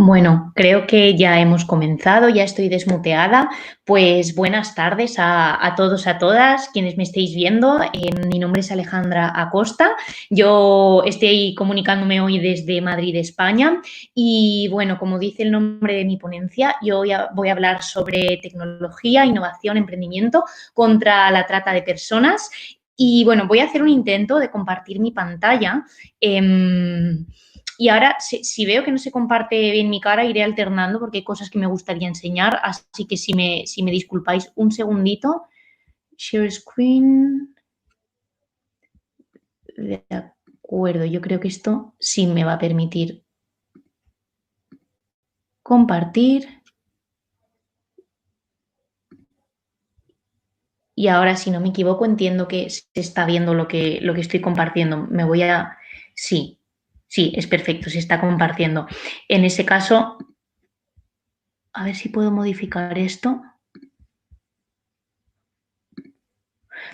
Bueno, creo que ya hemos comenzado, ya estoy desmuteada. Pues buenas tardes a todos, a todas quienes me estéis viendo. Mi nombre es Alejandra Acosta. Yo estoy comunicándome hoy desde Madrid, España. Y bueno, como dice el nombre de mi ponencia, yo voy a hablar sobre tecnología, innovación, emprendimiento contra la trata de personas. Y bueno, voy a hacer un intento de compartir mi pantalla. Y ahora, si veo que no se comparte bien mi cara, iré alternando porque hay cosas que me gustaría enseñar. Así que si me disculpáis un segundito. Share screen. De acuerdo, yo creo que esto sí me va a permitir compartir. Y ahora, si no me equivoco, entiendo que se está viendo lo que estoy compartiendo. Sí, sí, es perfecto, se está compartiendo. En ese caso, a ver si puedo modificar esto.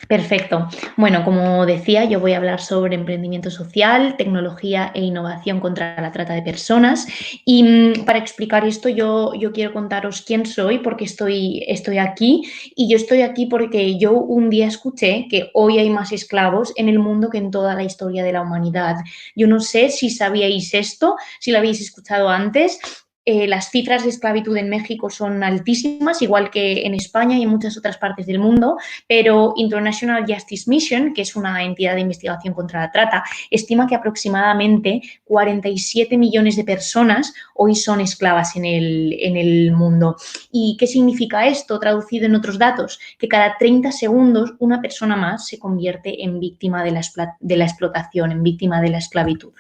Perfecto. Bueno, como decía, yo voy a hablar sobre emprendimiento social, tecnología e innovación contra la trata de personas. Y para explicar esto, yo quiero contaros quién soy, porque estoy aquí. Y yo estoy aquí porque yo un día escuché que hoy hay más esclavos en el mundo que en toda la historia de la humanidad. Yo no sé si sabíais esto, si lo habéis escuchado antes. Las cifras de esclavitud en México son altísimas, igual que en España y en muchas otras partes del mundo, pero International Justice Mission, que es una entidad de investigación contra la trata, estima que aproximadamente 47 millones de personas hoy son esclavas en el mundo. ¿Y qué significa esto traducido en otros datos? Que cada 30 segundos una persona más se convierte en víctima de la explotación, en víctima de la esclavitud.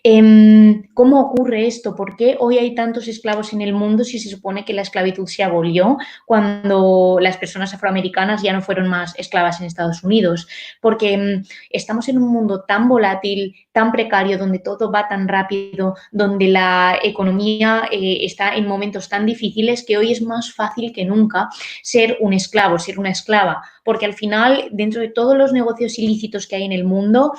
¿Cómo ocurre esto? ¿Por qué hoy hay tantos esclavos en el mundo si se supone que la esclavitud se abolió cuando las personas afroamericanas ya no fueron más esclavas en Estados Unidos? Porque estamos en un mundo tan volátil, tan precario, donde todo va tan rápido, donde la economía está en momentos tan difíciles, que hoy es más fácil que nunca ser un esclavo, ser una esclava, porque al final, dentro de todos los negocios ilícitos que hay en el mundo,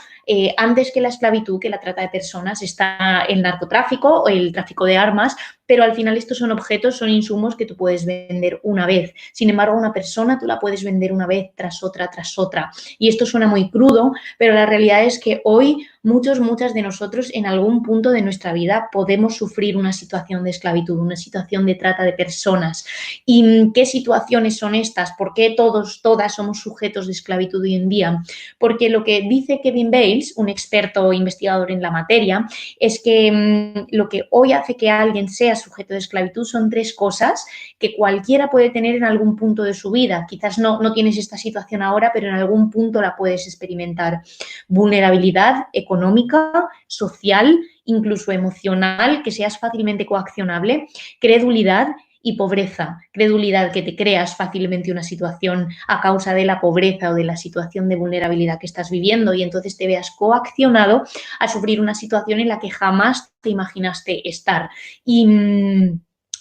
antes que la esclavitud, que la trata de personas, está el narcotráfico o el tráfico de armas, pero al final estos son objetos, son insumos que tú puedes vender una vez. Sin embargo, una persona tú la puedes vender una vez tras otra, tras otra. Y esto suena muy crudo, pero la realidad es que hoy muchas de nosotros en algún punto de nuestra vida podemos sufrir una situación de esclavitud, una situación de trata de personas. ¿Y qué situaciones son estas? ¿Por qué todas somos sujetos de esclavitud hoy en día? Porque lo que dice Kevin Bales, un experto investigador en la materia, es que lo que hoy hace que alguien sea sujeto de esclavitud son tres cosas que cualquiera puede tener en algún punto de su vida. Quizás no tienes esta situación ahora, pero en algún punto la puedes experimentar. Vulnerabilidad económica, social, incluso emocional, que seas fácilmente coaccionable, credulidad y pobreza. Credulidad, que te creas fácilmente una situación a causa de la pobreza o de la situación de vulnerabilidad que estás viviendo y entonces te veas coaccionado a sufrir una situación en la que jamás te imaginaste estar. Y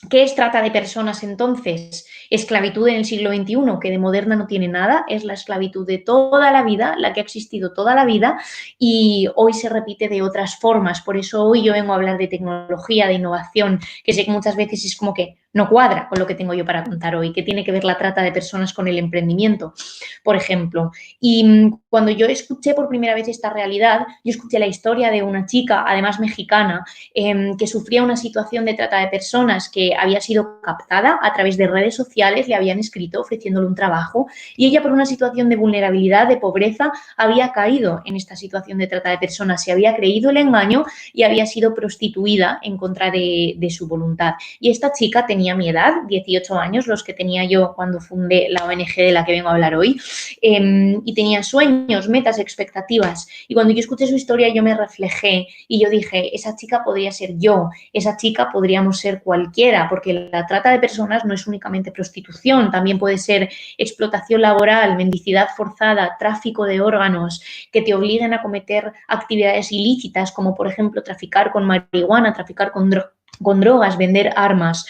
¿qué es trata de personas entonces? Esclavitud en el siglo XXI, que de moderna no tiene nada, es la esclavitud de toda la vida, la que ha existido toda la vida y hoy se repite de otras formas. Por eso hoy yo vengo a hablar de tecnología, de innovación, que sé que muchas veces es como que no cuadra con lo que tengo yo para contar hoy, que tiene que ver la trata de personas con el emprendimiento, por ejemplo. Y cuando yo escuché por primera vez esta realidad, yo escuché la historia de una chica, además mexicana, que sufría una situación de trata de personas, que había sido captada a través de redes sociales, le habían escrito ofreciéndole un trabajo y ella por una situación de vulnerabilidad, de pobreza, había caído en esta situación de trata de personas, se había creído el engaño y había sido prostituida en contra de su voluntad. Y esta chica tenía mi edad, 18 años, los que tenía yo cuando fundé la ONG de la que vengo a hablar hoy, y tenía sueños, metas, expectativas. Y cuando yo escuché su historia yo me reflejé y yo dije, esa chica podría ser yo, esa chica podríamos ser cualquiera, porque la trata de personas no es únicamente prostitución, también puede ser explotación laboral, mendicidad forzada, tráfico de órganos, que te obliguen a cometer actividades ilícitas, como por ejemplo traficar con marihuana, traficar con drogas, vender armas.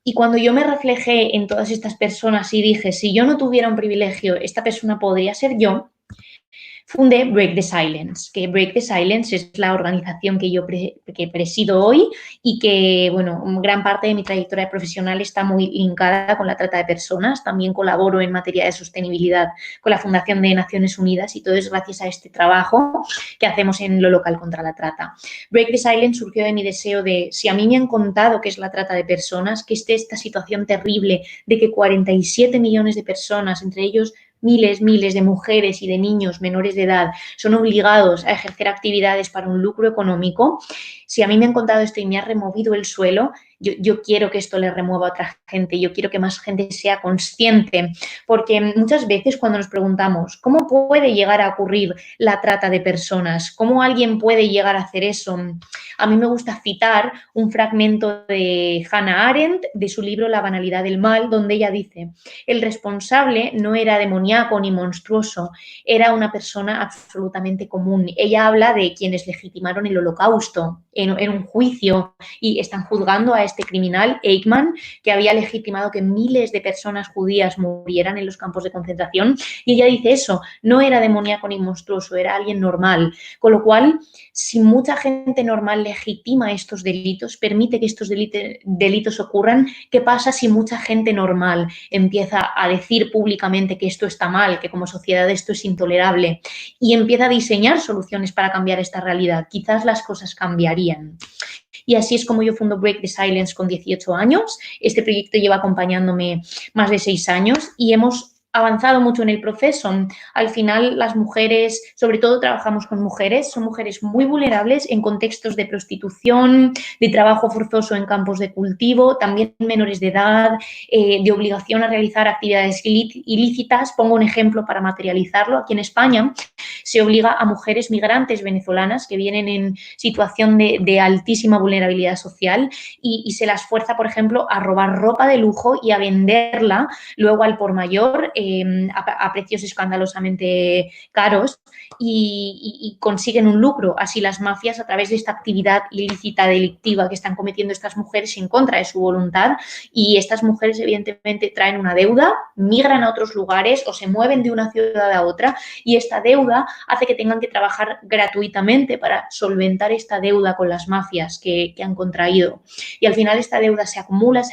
Y cuando yo me reflejé en todas estas personas y dije, si yo no tuviera un privilegio, esta persona podría ser yo, fundé Break the Silence, que Break the Silence es la organización que yo que presido hoy y que, bueno, gran parte de mi trayectoria profesional está muy linkada con la trata de personas. También colaboro en materia de sostenibilidad con la Fundación de Naciones Unidas y todo es gracias a este trabajo que hacemos en lo local contra la trata. Break the Silence surgió de mi deseo de, si a mí me han contado qué es la trata de personas, que esté esta situación terrible de que 47 millones de personas, entre ellos miles de mujeres y de niños menores de edad son obligados a ejercer actividades para un lucro económico, si a mí me han contado esto y me ha removido el suelo, yo quiero que esto le remueva a otra gente, yo quiero que más gente sea consciente, porque muchas veces cuando nos preguntamos cómo puede llegar a ocurrir la trata de personas, cómo alguien puede llegar a hacer eso, a mí me gusta citar un fragmento de Hannah Arendt de su libro La banalidad del mal, donde ella dice: el responsable no era demoníaco ni monstruoso, era una persona absolutamente común. Ella habla de quienes legitimaron el Holocausto en un juicio y están juzgando a este criminal, Eichmann, que había legitimado que miles de personas judías murieran en los campos de concentración. Y ella dice eso, no era demoníaco ni monstruoso, era alguien normal. Con lo cual, si mucha gente normal legitima estos delitos, permite que estos delitos ocurran, ¿qué pasa si mucha gente normal empieza a decir públicamente que esto está mal, que como sociedad esto es intolerable y empieza a diseñar soluciones para cambiar esta realidad? Quizás las cosas cambiarían. Y así es como yo fundo Break the Silence con 18 años. Este proyecto lleva acompañándome más de 6 años y hemos avanzado mucho en el proceso. Al final, las mujeres, sobre todo trabajamos con mujeres, son mujeres muy vulnerables en contextos de prostitución, de trabajo forzoso en campos de cultivo, también menores de edad, de obligación a realizar actividades ilícitas. Pongo un ejemplo para materializarlo. Aquí en España se obliga a mujeres migrantes venezolanas que vienen en situación de altísima vulnerabilidad social y se las fuerza, por ejemplo, a robar ropa de lujo y a venderla luego al por mayor a precios escandalosamente caros y consiguen un lucro. Así las mafias, a través de esta actividad ilícita, delictiva que están cometiendo estas mujeres en contra de su voluntad, y estas mujeres evidentemente traen una deuda, migran a otros lugares o se mueven de una ciudad a otra y esta deuda hace que tengan que trabajar gratuitamente para solventar esta deuda con las mafias que han contraído. Y al final esta deuda se acumula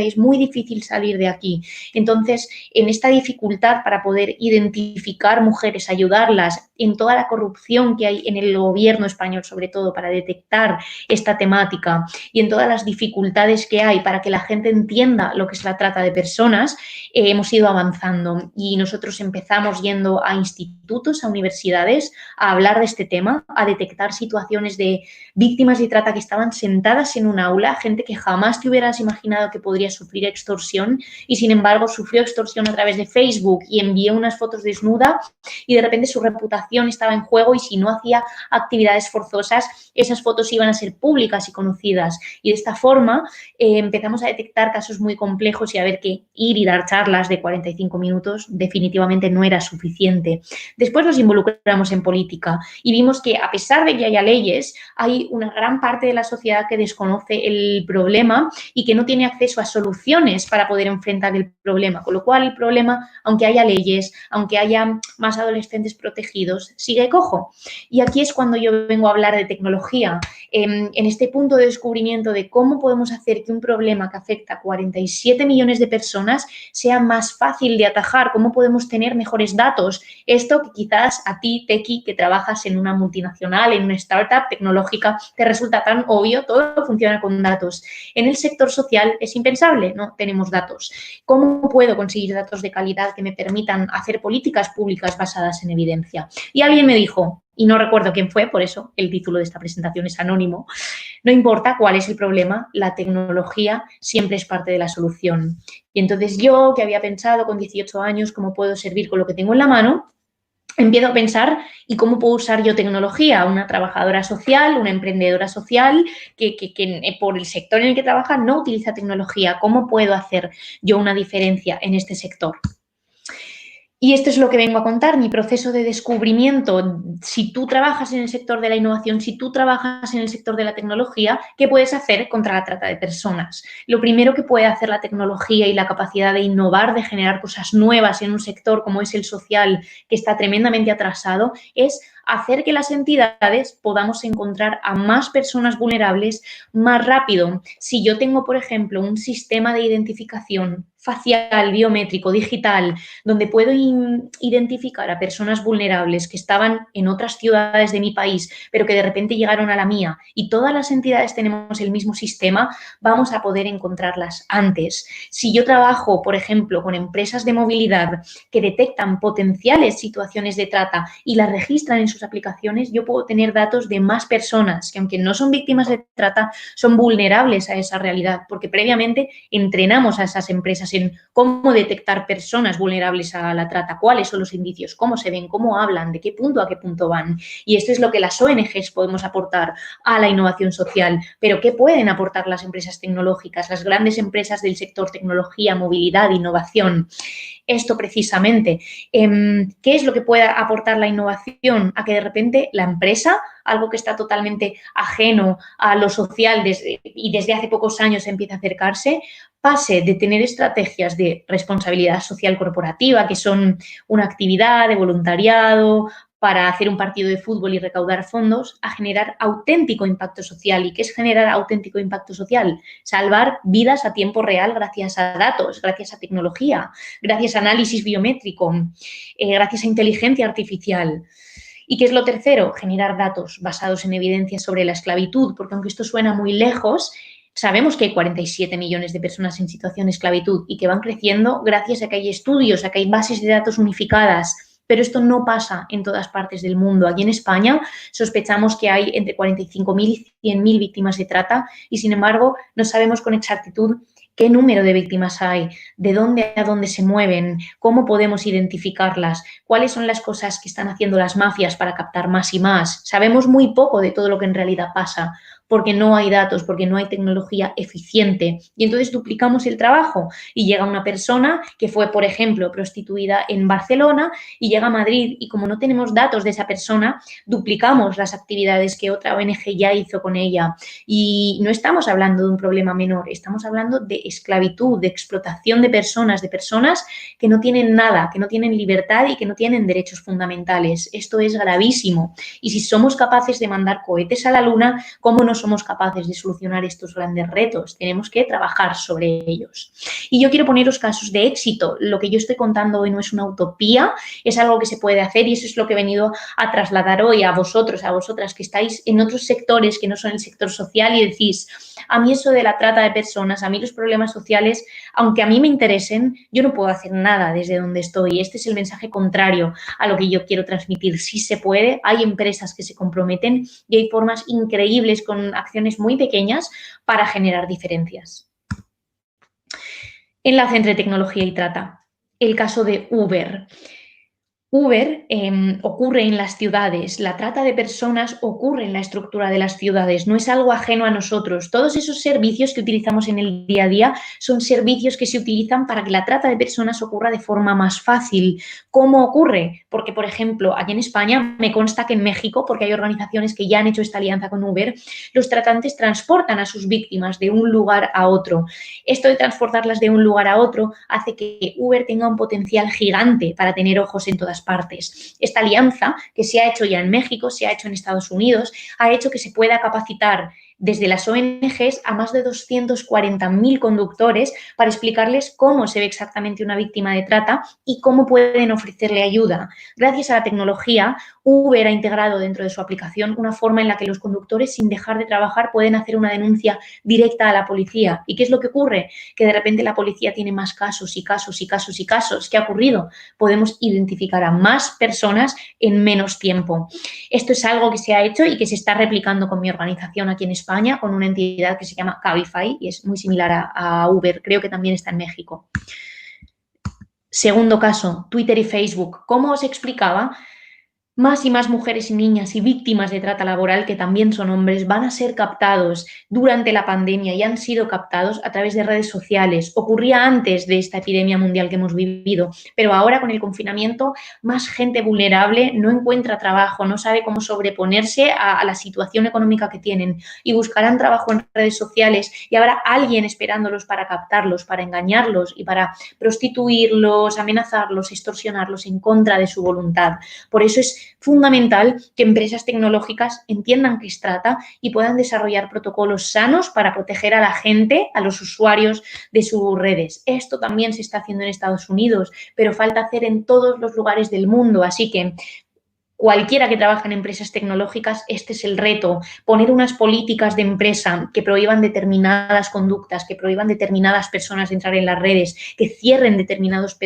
y es muy difícil salir de aquí. Entonces, en esta dificultad para poder identificar mujeres, ayudarlas en toda la corrupción que hay en el gobierno español, sobre todo para detectar esta temática y en todas las dificultades que hay para que la gente entienda lo que es la trata de personas, hemos ido avanzando y nosotros empezamos yendo a institutos, a universidades, a hablar de este tema, a detectar situaciones de víctimas de trata que estaban sentadas en un aula, gente que jamás te hubieras imaginado que podría sufrir extorsión y sin embargo sufrió extorsión a través de Facebook y envió unas fotos desnuda y de repente su reputación estaba en juego y si no hacía actividades forzosas, esas fotos iban a ser públicas y conocidas. Y de esta forma empezamos a detectar casos muy complejos y a ver que ir y dar charlas de 45 minutos definitivamente no era suficiente. Después nos involucramos en política y vimos que a pesar de que haya leyes, hay una gran parte de la sociedad que desconoce el problema y que no tiene acceso a soluciones para poder enfrentar el problema, con lo cual el problema, aunque haya leyes, aunque haya más adolescentes protegidos, sigue cojo. Y aquí es cuando yo vengo a hablar de tecnología, en este punto de descubrimiento de cómo podemos hacer que un problema que afecta a 47 millones de personas sea más fácil de atajar, cómo podemos tener mejores datos. Esto que quizás a ti, Tequi, que trabajas en una multinacional, en una startup tecnológica, te resulta tan obvio, todo funciona con datos. En el sector social es impensable, no tenemos datos. ¿Cómo puedo conseguir datos de calidad que me permitan hacer políticas públicas basadas en evidencia? Y alguien me dijo, y no recuerdo quién fue, por eso el título de esta presentación es anónimo, no importa cuál es el problema, la tecnología siempre es parte de la solución. Y entonces yo, que había pensado con 18 años cómo puedo servir con lo que tengo en la mano, empiezo a pensar ¿y cómo puedo usar yo tecnología? Una trabajadora social, una emprendedora social que por el sector en el que trabaja no utiliza tecnología. ¿Cómo puedo hacer yo una diferencia en este sector? Y esto es lo que vengo a contar, mi proceso de descubrimiento. Si tú trabajas en el sector de la innovación, si tú trabajas en el sector de la tecnología, ¿qué puedes hacer contra la trata de personas? Lo primero que puede hacer la tecnología y la capacidad de innovar, de generar cosas nuevas en un sector como es el social, que está tremendamente atrasado, es hacer que las entidades podamos encontrar a más personas vulnerables más rápido. Si yo tengo, por ejemplo, un sistema de identificación facial, biométrico, digital, donde puedo identificar a personas vulnerables que estaban en otras ciudades de mi país, pero que de repente llegaron a la mía y todas las entidades tenemos el mismo sistema, vamos a poder encontrarlas antes. Si yo trabajo, por ejemplo, con empresas de movilidad que detectan potenciales situaciones de trata y las registran en sus aplicaciones, yo puedo tener datos de más personas que, aunque no son víctimas de trata, son vulnerables a esa realidad, porque previamente entrenamos a esas empresas en cómo detectar personas vulnerables a la trata, cuáles son los indicios, cómo se ven, cómo hablan, de qué punto a qué punto van. Y esto es lo que las ONGs podemos aportar a la innovación social. Pero ¿qué pueden aportar las empresas tecnológicas, las grandes empresas del sector tecnología, movilidad, innovación? Esto precisamente. ¿Qué es lo que puede aportar la innovación? A que de repente la empresa, algo que está totalmente ajeno a lo social y desde hace pocos años empieza a acercarse, pase de tener estrategias de responsabilidad social corporativa, que son una actividad de voluntariado para hacer un partido de fútbol y recaudar fondos, a generar auténtico impacto social. ¿Y qué es generar auténtico impacto social? Salvar vidas a tiempo real gracias a datos, gracias a tecnología, gracias a análisis biométrico, gracias a inteligencia artificial. ¿Y qué es lo tercero? Generar datos basados en evidencias sobre la esclavitud, porque aunque esto suena muy lejos, sabemos que hay 47 millones de personas en situación de esclavitud y que van creciendo gracias a que hay estudios, a que hay bases de datos unificadas. Pero esto no pasa en todas partes del mundo. Aquí en España sospechamos que hay entre 45.000 y 100.000 víctimas de trata y, sin embargo, no sabemos con exactitud qué número de víctimas hay, de dónde a dónde se mueven, cómo podemos identificarlas, cuáles son las cosas que están haciendo las mafias para captar más y más. Sabemos muy poco de todo lo que en realidad pasa porque no hay datos, porque no hay tecnología eficiente. Y entonces duplicamos el trabajo y llega una persona que fue, por ejemplo, prostituida en Barcelona y llega a Madrid y como no tenemos datos de esa persona, duplicamos las actividades que otra ONG ya hizo con ella. Y no estamos hablando de un problema menor, estamos hablando de esclavitud, de explotación de personas que no tienen nada, que no tienen libertad y que no tienen derechos fundamentales. Esto es gravísimo. Y si somos capaces de mandar cohetes a la luna, ¿cómo no somos capaces de solucionar estos grandes retos? Tenemos que trabajar sobre ellos. Y yo quiero poneros casos de éxito. Lo que yo estoy contando hoy no es una utopía, es algo que se puede hacer y eso es lo que he venido a trasladar hoy a vosotros, a vosotras que estáis en otros sectores que no son el sector social y decís, a mí eso de la trata de personas, a mí los problemas sociales, aunque a mí me interesen, yo no puedo hacer nada desde donde estoy. Este es el mensaje contrario a lo que yo quiero transmitir. Sí se puede, hay empresas que se comprometen y hay formas increíbles con acciones muy pequeñas para generar diferencias. Enlace entre tecnología y trata. El caso de Uber. Uber ocurre en las ciudades, la trata de personas ocurre en la estructura de las ciudades, no es algo ajeno a nosotros. Todos esos servicios que utilizamos en el día a día son servicios que se utilizan para que la trata de personas ocurra de forma más fácil. ¿Cómo ocurre? Porque, por ejemplo, aquí en España me consta que en México, porque hay organizaciones que ya han hecho esta alianza con Uber, los tratantes transportan a sus víctimas de un lugar a otro. Esto de transportarlas de un lugar a otro hace que Uber tenga un potencial gigante para tener ojos en todas partes. Esta alianza, que se ha hecho ya en México, se ha hecho en Estados Unidos, ha hecho que se pueda capacitar desde las ONGs a más de 240.000 conductores para explicarles cómo se ve exactamente una víctima de trata y cómo pueden ofrecerle ayuda. Gracias a la tecnología, Uber ha integrado dentro de su aplicación una forma en la que los conductores, sin dejar de trabajar, pueden hacer una denuncia directa a la policía. ¿Y qué es lo que ocurre? Que de repente la policía tiene más casos y casos y casos y casos. ¿Qué ha ocurrido? Podemos identificar a más personas en menos tiempo. Esto es algo que se ha hecho y que se está replicando con mi organización aquí en España, con una entidad que se llama Cabify y es muy similar a Uber, creo que también está en México. Segundo caso, Twitter y Facebook. ¿Cómo os explicaba? más y más mujeres y niñas y víctimas de trata laboral, que también son hombres, van a ser captados durante la pandemia y han sido captados a través de redes sociales. Ocurría antes de esta epidemia mundial que hemos vivido, pero ahora con el confinamiento más gente vulnerable no encuentra trabajo, no sabe cómo sobreponerse a la situación económica que tienen y buscarán trabajo en redes sociales y habrá alguien esperándolos para captarlos, para engañarlos y para prostituirlos, amenazarlos, extorsionarlos en contra de su voluntad. Por eso es fundamental que empresas tecnológicas entiendan qué es trata y puedan desarrollar protocolos sanos para proteger a la gente, a los usuarios de sus redes. Esto también se está haciendo en Estados Unidos, pero falta hacer en todos los lugares del mundo. Así que cualquiera que trabaja en empresas tecnológicas, este es el reto, poner unas políticas de empresa que prohíban determinadas conductas, que prohíban determinadas personas de entrar en las redes, que cierren determinados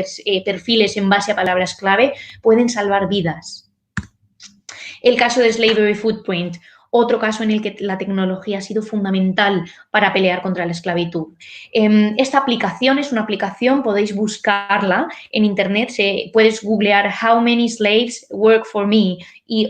perfiles en base a palabras clave, pueden salvar vidas. El caso de Slavery Footprint, otro caso en el que la tecnología ha sido fundamental para pelear contra la esclavitud. Esta aplicación es una aplicación, podéis buscarla en internet, puedes googlear How many slaves work for me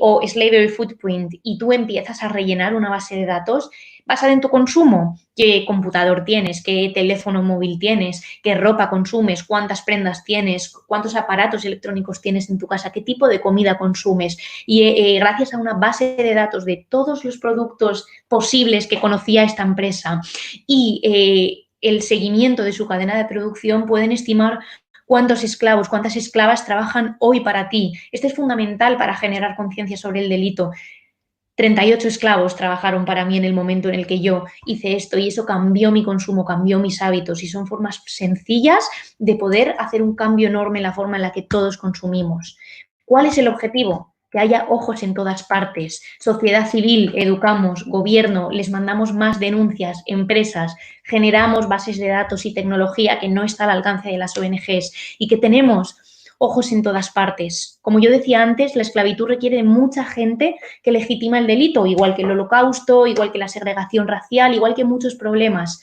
o Slavery Footprint y tú empiezas a rellenar una base de datos basada en tu consumo, qué computador tienes, qué teléfono móvil tienes, qué ropa consumes, cuántas prendas tienes, cuántos aparatos electrónicos tienes en tu casa, qué tipo de comida consumes. Y gracias a una base de datos de todos los productos posibles que conocía esta empresa y el seguimiento de su cadena de producción, pueden estimar cuántos esclavos, cuántas esclavas trabajan hoy para ti. Esto es fundamental para generar conciencia sobre el delito. 38 esclavos trabajaron para mí en el momento en el que yo hice esto y eso cambió mi consumo, cambió mis hábitos y son formas sencillas de poder hacer un cambio enorme en la forma en la que todos consumimos. ¿Cuál es el objetivo? Que haya ojos en todas partes. Sociedad civil, educamos, gobierno, les mandamos más denuncias, empresas, generamos bases de datos y tecnología que no está al alcance de las ONGs y que tenemos ojos en todas partes. Como yo decía antes, la esclavitud requiere de mucha gente que legitima el delito, igual que el holocausto, igual que la segregación racial, igual que muchos problemas.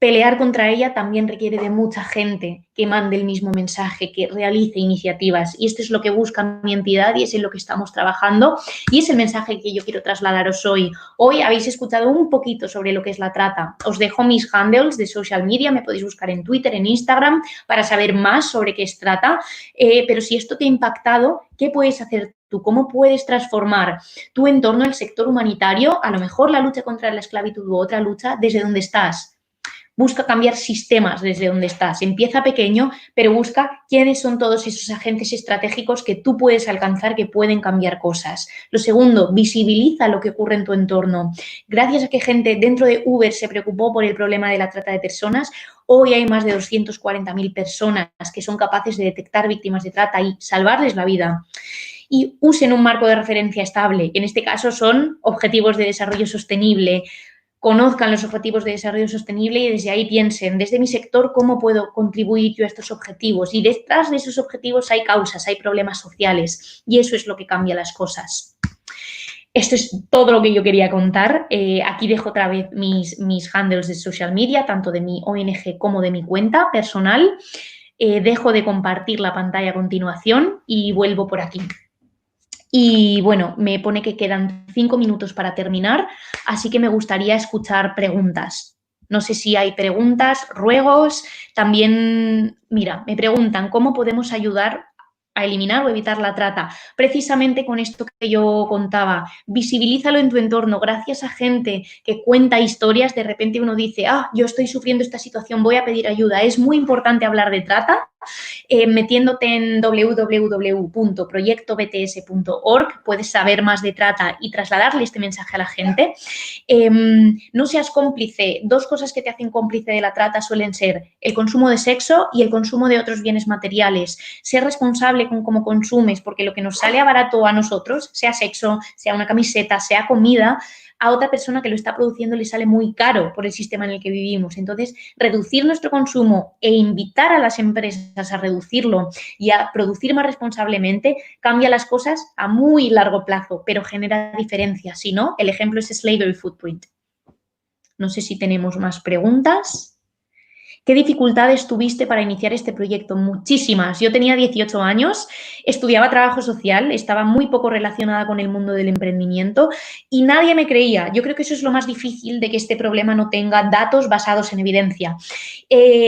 Pelear contra ella también requiere de mucha gente que mande el mismo mensaje, que realice iniciativas. Y esto es lo que busca mi entidad y es en lo que estamos trabajando. Y es el mensaje que yo quiero trasladaros hoy. Hoy habéis escuchado un poquito sobre lo que es la trata. Os dejo mis handles de social media, me podéis buscar en Twitter, en Instagram, para saber más sobre qué es trata. Pero si esto te ha impactado, ¿qué puedes hacer tú? ¿Cómo puedes transformar tu entorno, el sector humanitario, a lo mejor la lucha contra la esclavitud u otra lucha, desde donde estás? Busca cambiar sistemas desde donde estás. Empieza pequeño, pero busca quiénes son todos esos agentes estratégicos que tú puedes alcanzar, que pueden cambiar cosas. Lo segundo, visibiliza lo que ocurre en tu entorno. Gracias a que gente dentro de Uber se preocupó por el problema de la trata de personas, hoy hay más de 240.000 personas que son capaces de detectar víctimas de trata y salvarles la vida. Y usen un marco de referencia estable. En este caso son objetivos de desarrollo sostenible. Conozcan los objetivos de desarrollo sostenible y desde ahí piensen, desde mi sector, cómo puedo contribuir yo a estos objetivos. Y detrás de esos objetivos hay causas, hay problemas sociales y eso es lo que cambia las cosas. Esto es todo lo que yo quería contar. Aquí dejo otra vez mis handles de social media, tanto de mi ONG como de mi cuenta personal. Dejo de compartir la pantalla a continuación y vuelvo por aquí. Y bueno, me pone que quedan 5 minutos para terminar, así que me gustaría escuchar preguntas. No sé si hay preguntas, ruegos. También, mira, me preguntan cómo podemos ayudar a eliminar o evitar la trata. Precisamente con esto que yo contaba, visibilízalo en tu entorno. Gracias a gente que cuenta historias, de repente uno dice, yo estoy sufriendo esta situación, voy a pedir ayuda. Es muy importante hablar de trata. Metiéndote en www.proyectobts.org puedes saber más de trata y trasladarle este mensaje a la gente. No seas cómplice. Dos cosas que te hacen cómplice de la trata suelen ser el consumo de sexo y el consumo de otros bienes materiales. Ser responsable con cómo consumes, porque lo que nos sale a barato a nosotros, sea sexo, sea una camiseta, sea comida, a otra persona que lo está produciendo le sale muy caro por el sistema en el que vivimos. Entonces, reducir nuestro consumo e invitar a las empresas a reducirlo y a producir más responsablemente cambia las cosas a muy largo plazo, pero genera diferencias. Si no, el ejemplo es Slavery Footprint. No sé si tenemos más preguntas. ¿Qué dificultades tuviste para iniciar este proyecto? Muchísimas. Yo tenía 18 años, estudiaba trabajo social, estaba muy poco relacionada con el mundo del emprendimiento y nadie me creía. Yo creo que eso es lo más difícil de que este problema no tenga datos basados en evidencia.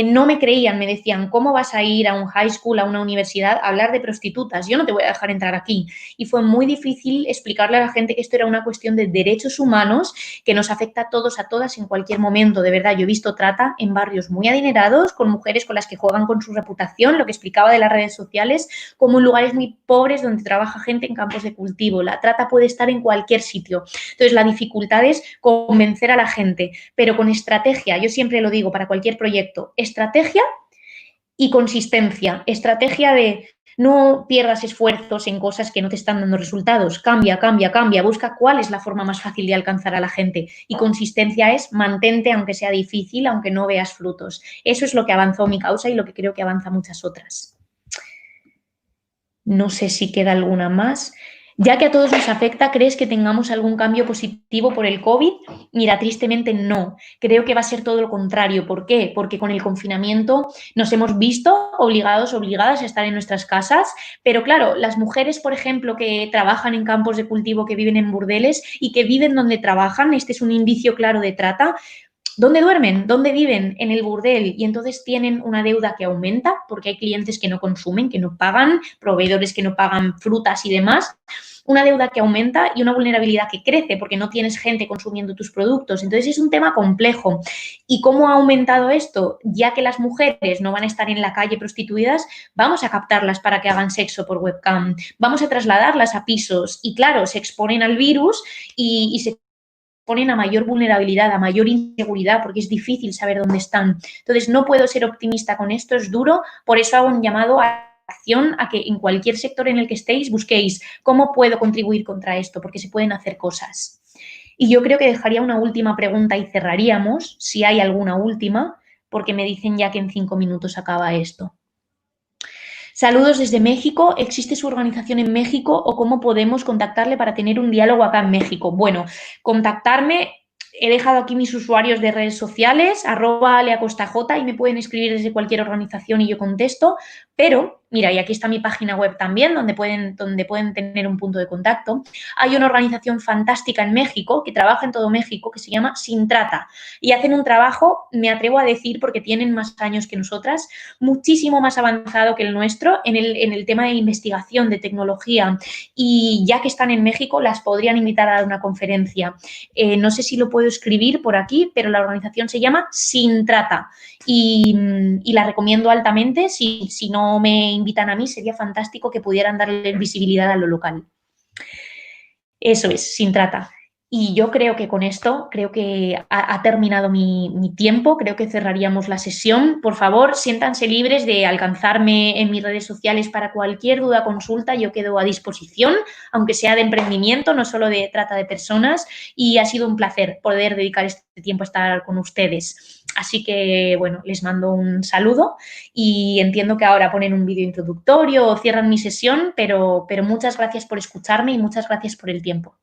No me creían, me decían, ¿cómo vas a ir a un high school, a una universidad, a hablar de prostitutas? Yo no te voy a dejar entrar aquí. Y fue muy difícil explicarle a la gente que esto era una cuestión de derechos humanos que nos afecta a todos, a todas, en cualquier momento. De verdad, yo he visto trata en barrios muy adinerados, con mujeres con las que juegan con su reputación, lo que explicaba de las redes sociales, como en lugares muy pobres donde trabaja gente en campos de cultivo. La trata puede estar en cualquier sitio. Entonces, la dificultad es convencer a la gente, pero con estrategia. Yo siempre lo digo para cualquier proyecto, estrategia y consistencia. Estrategia de no pierdas esfuerzos en cosas que no te están dando resultados. Cambia, cambia, cambia. Busca cuál es la forma más fácil de alcanzar a la gente. Y consistencia es mantente aunque sea difícil, aunque no veas frutos. Eso es lo que avanzó mi causa y lo que creo que avanza muchas otras. No sé si queda alguna más. Ya que a todos nos afecta, ¿crees que tengamos algún cambio positivo por el COVID? Mira, tristemente no. Creo que va a ser todo lo contrario. ¿Por qué? Porque con el confinamiento nos hemos visto obligadas a estar en nuestras casas, pero claro, las mujeres, por ejemplo, que trabajan en campos de cultivo, que viven en burdeles y que viven donde trabajan, este es un indicio claro de trata. ¿Dónde duermen? ¿Dónde viven? En el burdel. Y entonces tienen una deuda que aumenta porque hay clientes que no consumen, que no pagan, proveedores que no pagan frutas y demás. Una deuda que aumenta y una vulnerabilidad que crece porque no tienes gente consumiendo tus productos. Entonces es un tema complejo. ¿Y cómo ha aumentado esto? Ya que las mujeres no van a estar en la calle prostituidas, vamos a captarlas para que hagan sexo por webcam, vamos a trasladarlas a pisos y claro, se exponen al virus y se ponen a mayor vulnerabilidad, a mayor inseguridad, porque es difícil saber dónde están. Entonces, no puedo ser optimista con esto, es duro, por eso hago un llamado a acción, a que en cualquier sector en el que estéis busquéis cómo puedo contribuir contra esto, porque se pueden hacer cosas. Y yo creo que dejaría una última pregunta y cerraríamos, si hay alguna última, porque me dicen ya que en 5 minutos acaba esto. Saludos desde México. ¿Existe su organización en México o cómo podemos contactarle para tener un diálogo acá en México? Bueno, contactarme. He dejado aquí mis usuarios de redes sociales, @aleacostaj, y me pueden escribir desde cualquier organización y yo contesto. Pero, mira, y aquí está mi página web también, donde pueden tener un punto de contacto. Hay una organización fantástica en México, que trabaja en todo México, que se llama Sin Trata. Y hacen un trabajo, me atrevo a decir, porque tienen más años que nosotras, muchísimo más avanzado que el nuestro en el tema de investigación, de tecnología. Y ya que están en México, las podrían invitar a dar una conferencia. No sé si lo puedo escribir por aquí, pero la organización se llama Sin Trata y la recomiendo altamente. Si no me invitan a mí, sería fantástico que pudieran darle visibilidad a lo local. Eso es, Sin Trata. Y yo creo que con esto, creo que ha terminado mi tiempo, creo que cerraríamos la sesión. Por favor, siéntanse libres de alcanzarme en mis redes sociales para cualquier duda, consulta, yo quedo a disposición, aunque sea de emprendimiento, no solo de trata de personas, y ha sido un placer poder dedicar este tiempo a estar con ustedes. Así que, bueno, les mando un saludo y entiendo que ahora ponen un vídeo introductorio o cierran mi sesión, pero muchas gracias por escucharme y muchas gracias por el tiempo.